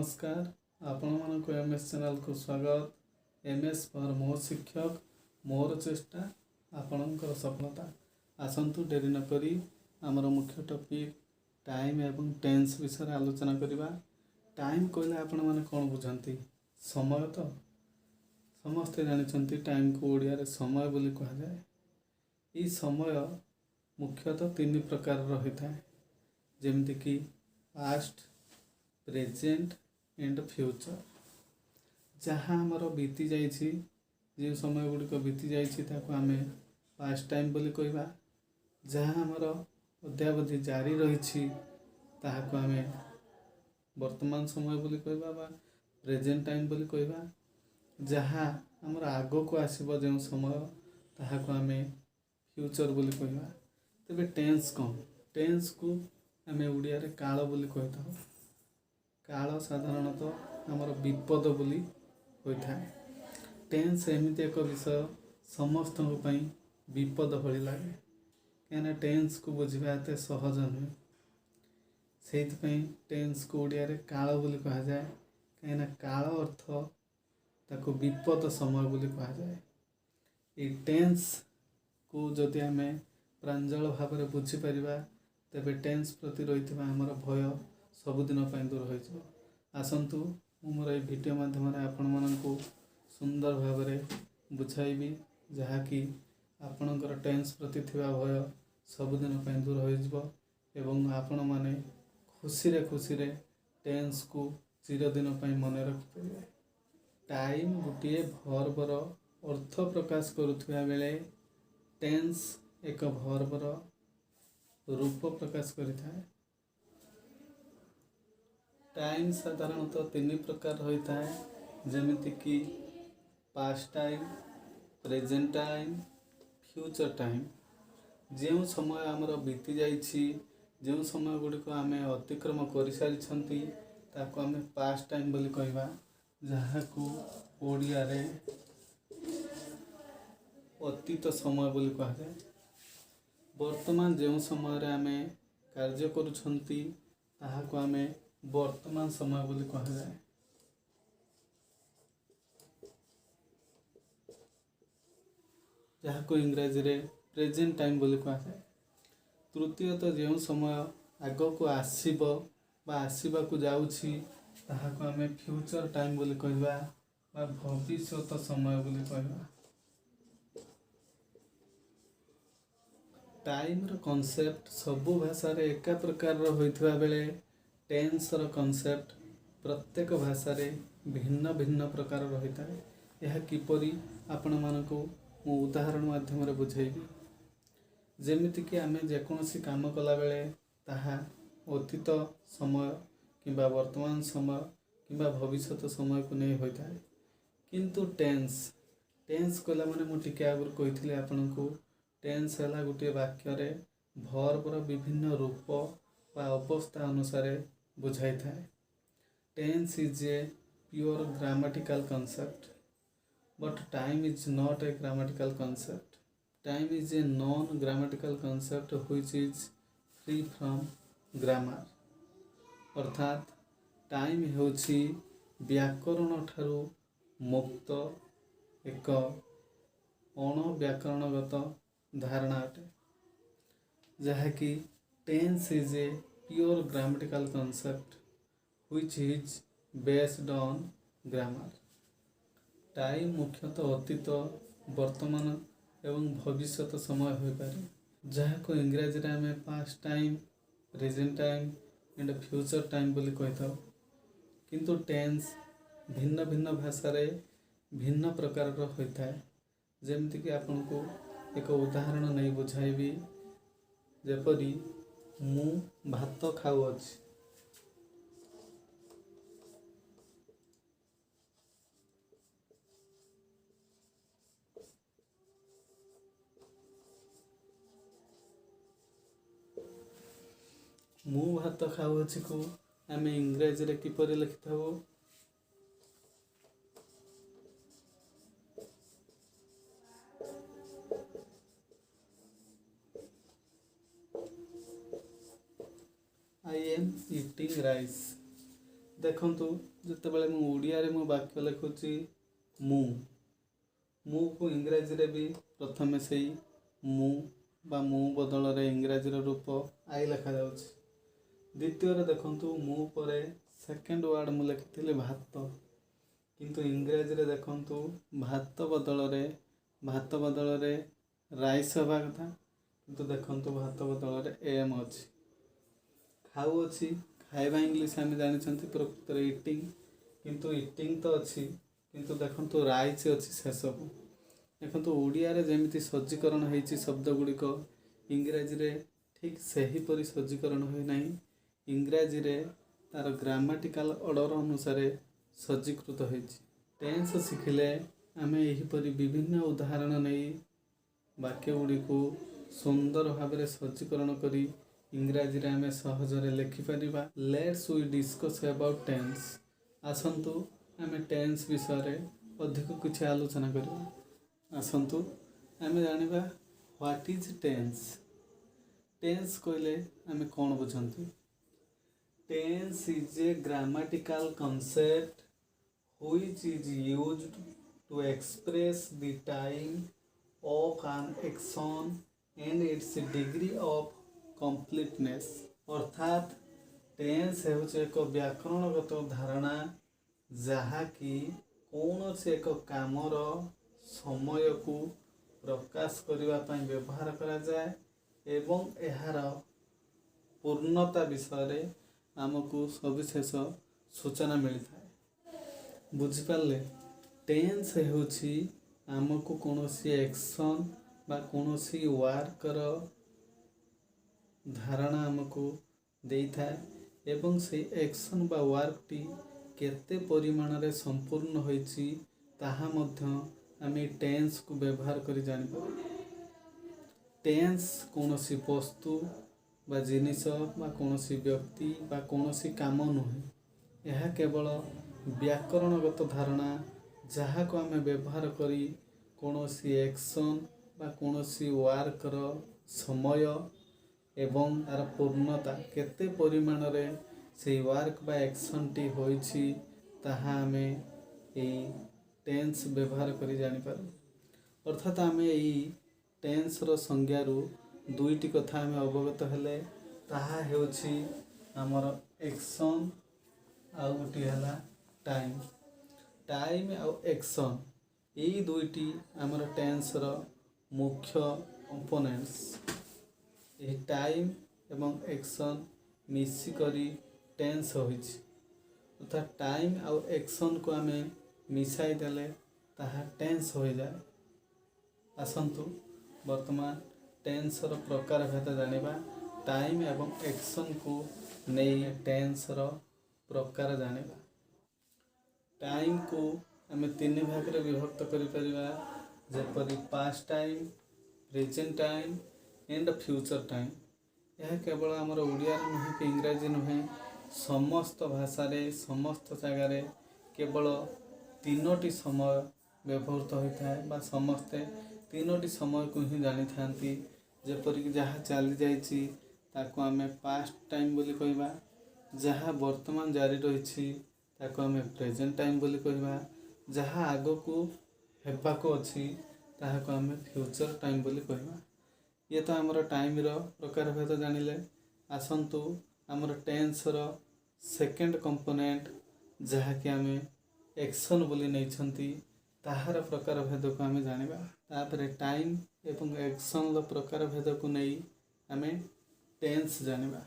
नमस्कार आपण मानक एमएस चैनल को स्वागत। एमएस पर मो शिक्षक मोर चेष्टा आपणकर सफलता। आसंतु डेरी न करी आमर मुख्य टॉपिक टाइम एवं टेंस विषय आलोचना करबा। टाइम कहले आपण माने कोन बुझंती? समय। तो समस्ते जानिछंती टाइम को ओडिया रे समय बोली कहा जाए। ई समय मुख्यतः तीन प्रकार रही था, जेमति कि पास्ट, प्रेजेंट एंड फ्यूचर। जहाँ आमर बीती जाइछि, जो समय गुड़िक बीती जाइछि ताको आमे पास्ट टाइम बोली कहबा। जहाँ आमर अद्यावधि जारी रही ताहाको आमे वर्तमान समय बोली कहबा बा प्रेजेंट टाइम बोली कहबा। जहाँ आमर आगो को आसीबो जो समय ताहाको आमे फ्यूचर बोली कहबा। तबे टेंस कौन? टेंस को आमे ओडिया रे काल बोली कहता। काल साधारणतः आमर विपद बोली होता है। टेंस एमती एक विषय समस्त विपद भली लगे, कहीं टेंस को बुझा एत सहज नुहे। से टेंस को ओडिया रे काल बोली कहा जाए, कहीं काल अर्थ ताको विपद समय बोली कहा जाए। ये टेंस को जदि आमे प्रांजल भाव में बुझीपर तेबे टेंस प्रति रही आमर भय सबुदिन दूर हो। आसंतु मोर ये वीडियो माध्यम आपण मानक सुंदर भाव में बुझाइबी, जहाँकि आपणकर टेंस प्रति थिबा भय सबुदिन दूर हो। आपण माने खुशी रे टेंस को चिरदिन मन रखिपारे। टाइम गोटे भर्बर अर्थ प्रकाश करुवा बेले टेंस एक भर्बर रूप प्रकाश करिथाए। टाइम साधारणतः तीन प्रकार होता है, जेमिति कि past time, present time, future time. जो समय आमर बीती जाइछि, जो समय गुड़िक आमे अतिक्रम कर सारी ताको आमे पास्ट टाइम बोली कहबा। जहाँकू ओडिया रे अतीत समय बोली कहा जाए। वर्तमान जो समय रे आमे कार्य करुछंती ताहाको आमे वर्तमान समय बोली कहा जाए। जहाँ को इंग्रजी रे प्रेजेंट टाइम बोली कहा जाए। तृतीयतः जो समय आग को आसीबो बा आसीबा को जाउछि ताहाको आमे फ्यूचर टाइम बोली कहबा बा भविष्यत समय बोली कहबा। टाइम रो कॉन्सेप्ट सबु भाषा रे एका प्रकार रो होइथबा बेले टेंस रो कॉन्सेप्ट प्रत्येक भाषा रे भिन्न भिन्न प्रकार रही है। यह किपरि आपण मानकु मु उदाहरण माध्यम रे बुझाइबी। जेमिति कि आमे जेकोसी काम कला बेले ताहा अतीत समय किंबा वर्तमान समय किंबा भविष्यत समय को नहीं होता है। किंतु टेंस कहला माने मु टिके आगुर कहिथिले आपनकु टेंस हैला गोटे वाक्य रे भर्बर विभिन्न रूप वा अवस्था अनुसार बुझाई थाए। Tense is a pure grammatical concept, but time is not a grammatical concept. Time is a non-grammatical concept which is free from grammar. अर्थात टाइम होछि व्याकरण ठारू मुक्त एक अण व्याकरणगत धारणा अटे। जहाँकि tense is a pure grammatical concept which is based on grammar. Time मुख्यतः अतीत, वर्तमान एवं भविष्यत समय हो पारे, जहाँ को इंग्रजी रे आमे past time, present time and future time बोली कहता। किंतु टेंस भिन्न भिन्न भाषा रे भिन्न प्रकार रो होता है। जेमति कि आपनको एक उदाहरण नहीं बुझाइबी। जेपरी मु भात खाऊ अछि। मु भात खाऊ अछि को आमे इंग्रजी रे किपरि लिखिथाबो? I am eating rice। देखंतु जेतेबेले मु ओडिया रे मु वाक्य लिखुची मु मु को इंग्रजी रे भी प्रथमे सेई मु बा मु बदल रे इंग्रजी रो रूप आई लिखा जाउची। द्वितीय रे देखंतु मु परे सेकंड वर्ड मु लिखिथिले भात, किंतु इंग्रजी रे देखंतु भात बदल रे राइस हवा कथा, किंतु देखंतु भात बदल रे एम अछि। खाऊ अछि, खाइबा इंग्लिश आम जानी प्रकृत रे इटिंग, किंतु इटिंग तो अच्छी किंतु देखंतु राइस अच्छी शेषक। देखंतु ओडिया रे जेमिति सज्जीकरण होईची शब्द गुड़िक इंग्रजी रे ठीक सही परि सज्जीकरण होई नाही। इंग्रजी रे तार ग्रामाटिकल ऑर्डर अनुसार सज्जीकृत होईची। टेंस शिखिले आमे एही परि विभिन्न उदाहरण नहीं वाक्य गुड़िक सुंदर भाव में सज्जीकरण करी इंग्रजी रे आमे सहजरे लिखि परिबा। Let's we discuss about tense. आसंतु आमे टेंस विषय रे अधिक किछि आलोचना करिबा। आसंतु आमे जानिबा व्हाट इज टेंस। टेंस कहले आमे कोन बुझंती। Tense is a grammatical concept which is used to express the time of an action and its degree of completeness। अर्थात टेंस हेउचे एक व्याकरणगत धारणा जहाँकि कौन से एक कामर समय को प्रकाश करने पाई व्यवहार करा जाए एवं एहार पूर्णता विषय आमको सविशेष सूचना मिलता है। बुझिपारे टेंस हेउछि आमको कौनसी एक्शन बा कौनसी वर्कर धारणा आमको देता है एवं से एक्शन बा वर्क टी केते परिमाण रे संपूर्ण होईची ताहा मध्य आमे टेंस को व्यवहार करी जानि पारू। टेंस कौनसी वस्तु बा जिनिस बा कौनसी व्यक्ति बा कौनसी काम नुहे, यह केवल व्याकरणगत धारणा जहाँ को आमे व्यवहार करी कौनसी एक्शन बा कौनसी वर्कर समय एवं तार पूर्णता केते परिमाण रे से वर्क बा एक्शन टी होईची ताहा आमे ए टेंस व्यवहार करी जानि पारू। अर्थात आमे ए टेंस रो संज्ञारू दुईटी कथा आमे अवगत हेले ताहा हेउछि हमर एक्शन आ गोटी हला टाइम। टाइम आ एक्शन एई दुईटी हमर टेंस रो मुख्य कंपोनेंट्स। ए टाइम एवं एक्शन मिसी करी टेंस होईछि। अर्थात टाइम आ एक्शन को आमे मिसाई देले ताहा टेंस हो जाए। आसंतु वर्तमान टेंस रो प्रकार भेद जानिबा। टाइम एवं एक्शन को नहीं टेंस रो प्रकार जानिबा। टाइम को आमे तीन भाग रे विभक्त करि परिबा, जेपरि past time, present time and future time. यह केवल आमर ओडिया नुहे कि इंग्रजी नुहे, समस्त भाषा रे समस्त जगह रे केवल तीनोटी समय व्यवहृत होता है बा समस्ते तीनोटी समय को ही जानी थांती। जेपरिक जहाँ चली जाइछि ताको आमे पास्ट टाइम बोली कहबा, जहाँ वर्तमान जारी रही ताको आमे प्रेजेंट टाइम बोली कहबा, जहाँ आगो को हेबाको अछि ताहाको आमे फ्यूचर टाइम बोली कहबा। ये तो आमर टाइम रो प्रकार भेद जानिले। आसंतु आमर टेंस रो सेकंड कंपोनेंट जहाँ कि आमे एक्शन बोली नहीं छंती ताहार प्रकार भेद को आमे जानिबा। तापरे टाइम एवं एक्शन लो प्रकार भेद को नहीं आमे टेंस जानिबा।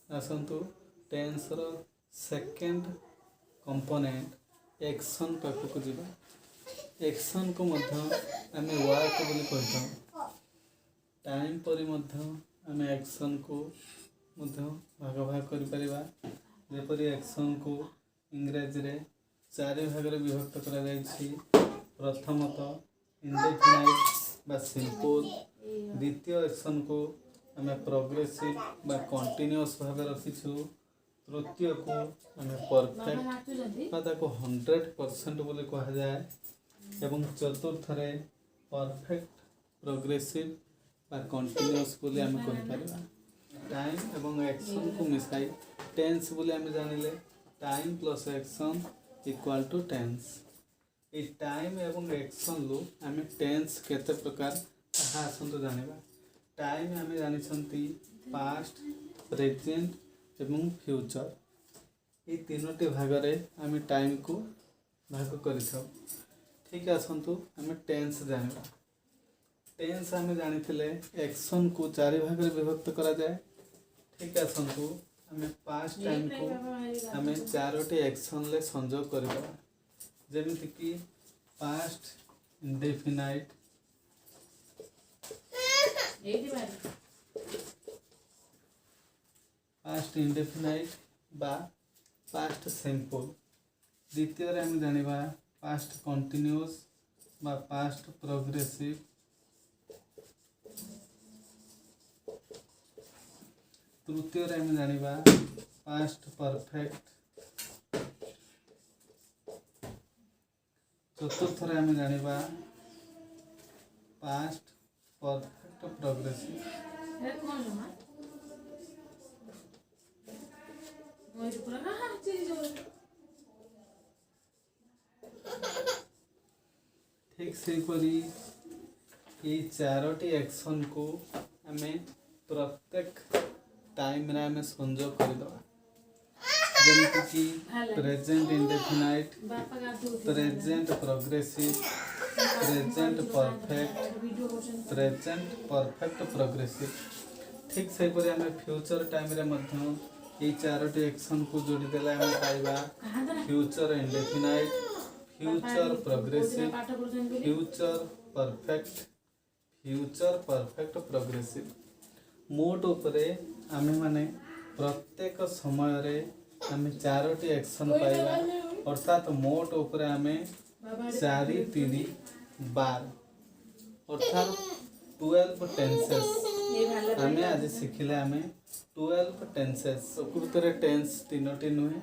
आसंतु टेंस रो सेकंड कंपोनेंट एक्शन पाखक जिबा। एक्शन को मध्य आमे वर्क बोली कहता। टाइम परि मध्य आमे एक्शन को मध्य भाग भाग करि परिबा। जेपरि एक्शन को इंग्रजी रे चारि भाग रे विभक्त करा जायछि। प्रथमतः इंडेफिनाइट बा सिंपल, द्वितीय एक्शन को आमे प्रोग्रेसिव बा कंटीन्यूअस भाव रखिछु, तृतीय को आमे परफेक्ट बा ताको 100% बोली कहा जाए एवं चतुर्थ रे परफेक्ट प्रोग्रेसिव बा कंटीन्यूअस बोली आमे कहि परिबा। टाइम एवं एक्शन को मिसाई टेंस बोली आमे जानिले। Time plus action equal to tense. ये टाइम एवं एक्शन रु आम टेन्स केते प्रकार ताहा आसंतु जानिबा। टाइम आम जानिछंती पास्ट, प्रेजेंट एवं फ्यूचर। ये तीनोटी भागरे आम टाइम को भाग करिथाउ। ठीक आसंतु आम टेन्स जानिबा। टेन्स आम जानिथिले एक्शन को चारि भाग रे विभक्त करा जाए। ठीक आसंतु आम पास्ट टाइम को आम चारोटी एक्शन ले संयोग करबा। जेमिति कि पास्ट इंडेफिनाइट, पास्ट इंडेफिनाइट बा पास्ट सिंपल। द्वितीय आम जानिबा पास्ट कंटिन्यूअस बा पास्ट प्रोग्रेसिव। तृतीय आम जानिबा पास्ट परफेक्ट। चतुर्थ आम जानिबा पास्ट परफेक्ट प्रोग्रेसिव। ठीक सेपरी ये चारोटी एक्शन को आम प्रत्येक टाइम रे आम संयोग करदबा। जेमिति कि present indefinite, present progressive, present perfect, present perfect progressive. ठीक सेपरी आम फ्यूचर टाइम रे मध्य ये चारोटी एक्शन को जोड़ी देला आम पाइबा future indefinite, future progressive, future perfect progressive. मोट उपरे आमे माने प्रत्येक समय रे आमे चारोटी एक्शन पाइबा। अर्थात मोट उपरे आमे 4 3 12 अर्थात 12 टेंसेस आमे आज शिखिले। आमे 12 टेंसेस प्रकृत टेंस तीनोटी नुहे।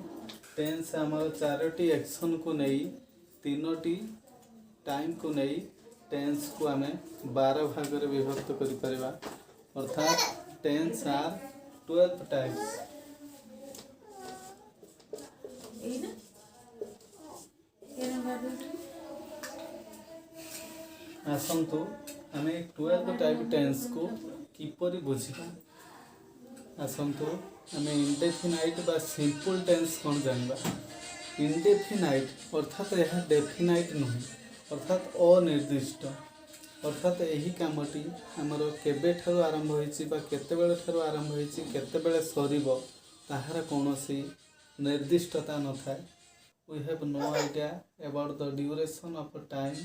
टेंस आमर चारोटी एक्शन को नहीं तीनोटी टाइम को नहीं टेंस को आम 12 भाग रे विभक्त करि परिबा। अर्थात टेंस आर 12 टाइप्स। आसंतु आम 12 टाइप टेंस को किपरि बुझिबा। आसंतु आम इंडेफिनाइट बा सिंपल टेंस कौन जानिबा। इंडेफिनाइट अर्थात यह डेफिनाइट नुहे, अर्थात अनिर्दिष्ट। अर्थात यही कामटी आमर केबे ठारू आरंभ होइछि बा केतेबेले ठारू आरंभ होइछि केतेबेले सरिबो ताहार कोनोसी निर्दिष्टता न थाए। We have no idea about the duration of time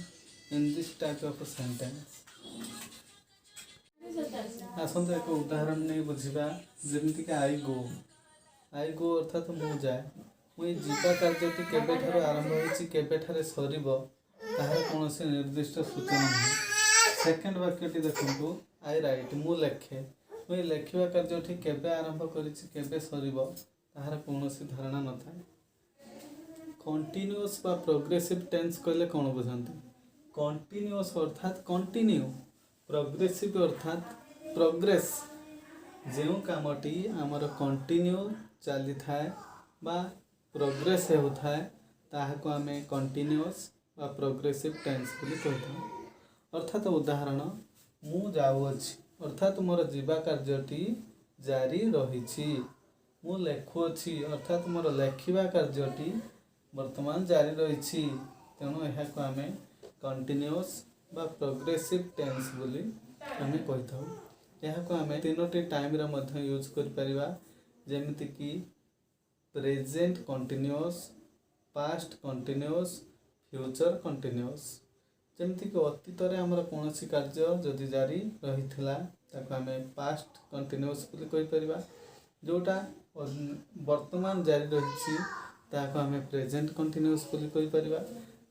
in this type of sentence. आसंतु एक उदाहरण नहीं बुझिबा। जेमिति कि आई गो अर्थात मु जाए। मुई जीवा कार्यटी केबे ठारू आरंभ होइछि केबे ठारे सरिबो ताहार कोनोसी निर्दिष्ट सूचना नहीं। सेकंड वाक्यटी देखंतु आई राइट मु लेखे। मुई लेखिबा कार्यटी केबे आरंभ करिछि केबे सरिबो ताहार कोनोसी धारणा न थाए। कंटीन्यूअस बा प्रोग्रेसिव टेंस कहले कोन बुझंती। कंटीन्यूअस अर्थात कंटिन्यू, प्रोग्रेसिव अर्थात प्रोग्रेस। जेउ कामटी आमर कंटिन्यू चली थाए बा प्रोग्रेस होता है ताहाको आमे कंटिन्यूअस बा प्रोग्रेसिव टेंस बोली कहथाउ। अर्थात उदाहरण मु जाउअछि अर्थात मोर जीवा कार्यटी जारी रहिछि। मु लेखुअछि अर्थात मोर लेखिबा कार्यटी वर्तमान जारी रहिछि। तेणु एहाको आमे कंटिन्यूअस बा प्रोग्रेसिव टेंस बोली आमे कहथाउ। एहाको आमे तीनोटी टाइम रे मध्य यूज कर परिबा। जेमिति कि present continuous, past continuous, future continuous. जेमिति कि अतीत रे हमर कोनोसी कार्य जदि जारी रहिथिला ताको आमे पास्ट कंटिन्यूअस बोली कहि परिबा। जोटा वर्तमान जारी रहिछि ताको आमे प्रेजेंट कंटिन्यूअस बोली कहि परिबा।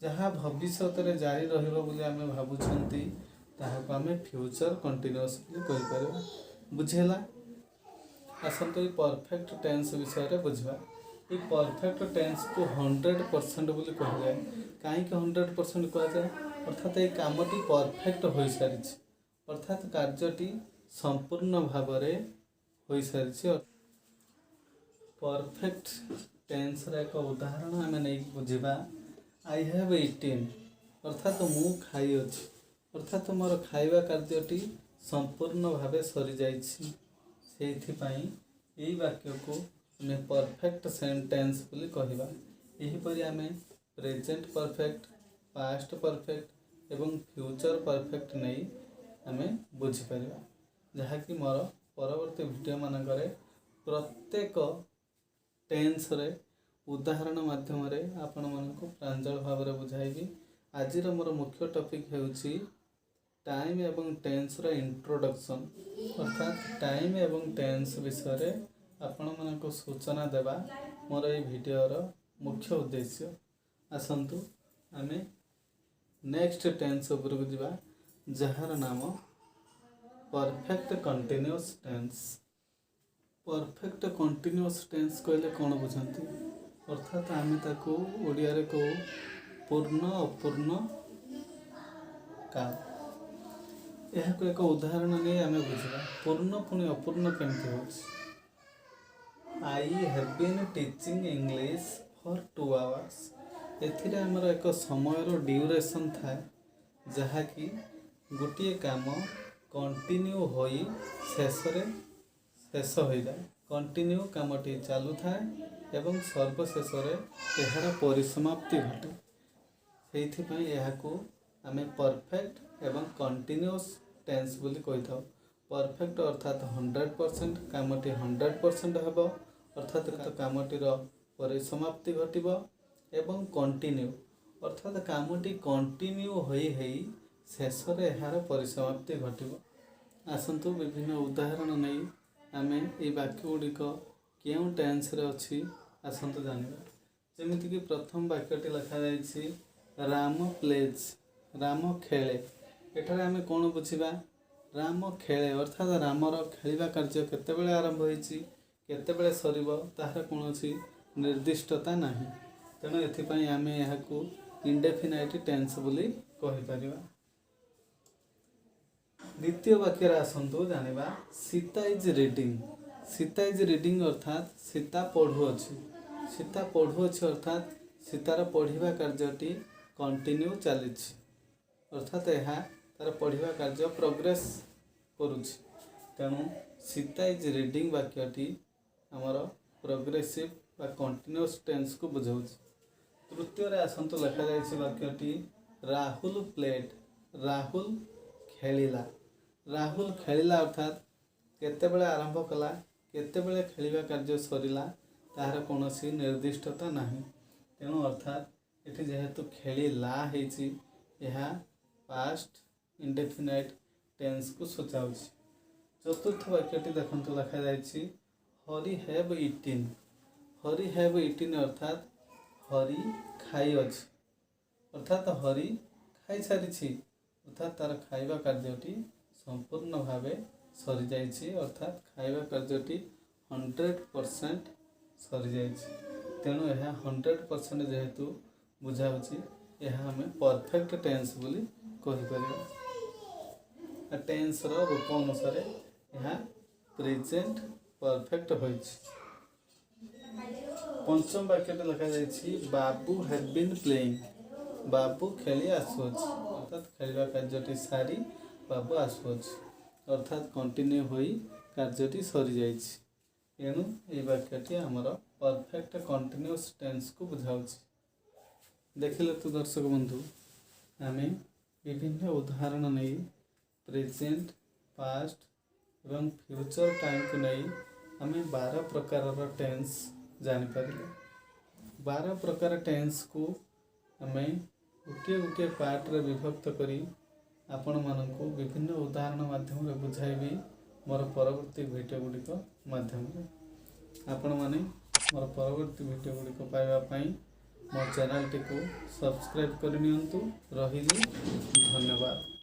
जहाँ भविष्यत रे जारी रहिबो बोली आमे भाबुछंती ताहाको आमे फ्यूचर कंटिन्यूअस बोली कहि परिबा। बुझेला। आसंतु ये परफेक्ट टेंस विषय रे बुझबा। ये परफेक्ट टेंस को 100% बोली कह जाए। कहीं 100% कह जाए अर्थात ये कामटी परफेक्ट हो सारी अर्थात कार्यटी संपूर्ण भाव में हो सारी। परफेक्ट टेन्स एक उदाहरण आम नहीं बुझा। आई हैव इटिन अर्थात मु खाई अच्छी अर्थात मोर खाଇବା କାର୍ଯ୍ୟଟି संपूर्ण भाव सरी जाइछि। सेइथिपाई एई वाक्य को आमे परफेक्ट सेंटेंस बोली कहिबा। एहिपरि आमे प्रेजेंट परफेक्ट, पास्ट परफेक्ट एवं फ्यूचर परफेक्ट नहीं आमे बुझी परिबा, जहाँकि मोर परवर्ती वीडियो मानकरे प्रत्येक टेन्स रे उदाहरण माध्यम रे आपण मानक प्रांजल भाव रे बुझाइबी। आजिर मोर मुख्य टॉपिक हेउछि टाइम एवं टेन्स रो इंट्रोडक्शन, अर्थात टाइम एवं टेन्स विषय रे आपण मानक सूचना देबा मोर ए वीडियो रो मुख्य उद्देश्य। आसंतु आमे नेक्स्ट टेन्स ऊपर को जिबा, जहार नाम perfect continuous tense. Perfect continuous tense कहले कौन बुझंती, अर्थात आमे ताको ओडिया रे को पूर्ण अपूर्ण काल। यह को एक उदाहरण नहीं आमे बुझा पूर्ण पुणी अपूर्ण केमती हो। I have been teaching English for 2 hours. एथिरे हमर एक समय रो ड्यूरेशन था, जहा कि गोटे काम कंटिन्यू होई शेष हो जाए। कंटिन्यू कामटी चालू थाए एवं सर्वशेष यार परिसमाप्ति घटे। सेइथिपाई याको आमे परफेक्ट एवं कंटिन्यूअस टेन्स बोली कहि थाउ। परफेक्ट अर्थात 100% कामटी 100% हेबो, अर्थात कामटीर परिसमाप्ति घटिबो। एवं कंटिन्यू अर्थात कामटी कंटिन्यू होई शेष यार परिसमाप्ति घटिबो। आसंतु विभिन्न उदाहरण नहीं आमे ए वाक्य गुड़िक केउ टेन्स रे अछि आसंतु जानिबा। जेमिति कि प्रथम वाक्यटी लिखा जाइछि राम प्लेज, राम खेले। एठारे आमे कोन बुझिबा, राम खेले अर्थात रामर खेलिबा कार्य केतेबेले आरंभ होइछि केतेबेले सरिबो ताहार कोनोसी निर्दिष्टता नाही। तेणु एथिपाई आमे याकू इंडेफिनाइट टेन्स बोली कहि परिबा। द्वितीय वाक्य आसंतु जानिबा, Sita is reading. Sita is reading अर्थात सीता पढ़ु अछि। सीता पढ़ु अछि अर्थात सीतार पढ़िबा कार्यटी कंटिन्यू चलीछि, अर्थात यह तार पढ़िबा कार्य प्रोग्रेस करुछि। तेणु सीता इज रीडिंग वाक्यटी आमर प्रोग्रेसिव बा कंटिन्यूअस टेन्स को बुझाउछि। तृतीय रे आसंतु लिखा जाइछि वाक्यटी राहुल प्लेड। राहुल खेलिला। राहुल खेलिला अर्थात केतेबेले आरंभ कला केतेबेले खेलिबा कार्य सरिला ताहार कोनोसी निर्दिष्टता नाही। तेणु अर्थात एठी जेहेतु खेलिला हेछि यह पास्ट इंडेफिनाइट टेन्स को सूचाउछि। चतुर्थ वाक्यटी देखंतु लिखा जाइछि हरि हैव इटिन। हरि हैव इटिन अर्थात हरि खाई अछि, अर्थात हरि खाई सारिछि, अर्थात तार खाइबा कार्यटी संपूर्ण भावे सरी जाइछि, अर्थात खाइबा कार्यटी 100% सरी जाइछि। तेणु यह 100% जेहेतु बुझाउछि यह हमें परफेक्ट टेन्स बोली कहि परिबा। टेन्स रो रूप अनुसार यह प्रेजेंट परफेक्ट होइछि। पंचम वाक्यटे लिखा जाइछि बाबू हैव बीन प्लेइंग। बाबू खेली आसुअछि, अर्थात खेलिबा कार्यटी सारी बाबू आसुअछि, अर्थात कंटिन्यू होई कार्यटी सरी जाइछि। एणु ए वाक्यटी हमर परफेक्ट कंटिन्यूअस टेन्स को बुझाउछि। देखिले तो दर्शक बंधु आमे विभिन्न उदाहरण नहीं प्रेजेंट, पास्ट एवं फ्यूचर टाइम को नहीं आमे 12 प्रकार टेन्स जानि पारिले। 12 प्रकार टेन्स को आमे गोटे गोटे पार्ट रे विभक्त करी आपण मानकु विभिन्न उदाहरण माध्यम रे बुझाइबी मोर परवर्ती वीडियो गुड़िक माध्यम रे। आपण माने मोर परवर्ती वीडियो गुड़िक पाइबा पई मो चैनल टी को सब्सक्राइब करनियंतु। रहिली, धन्यवाद।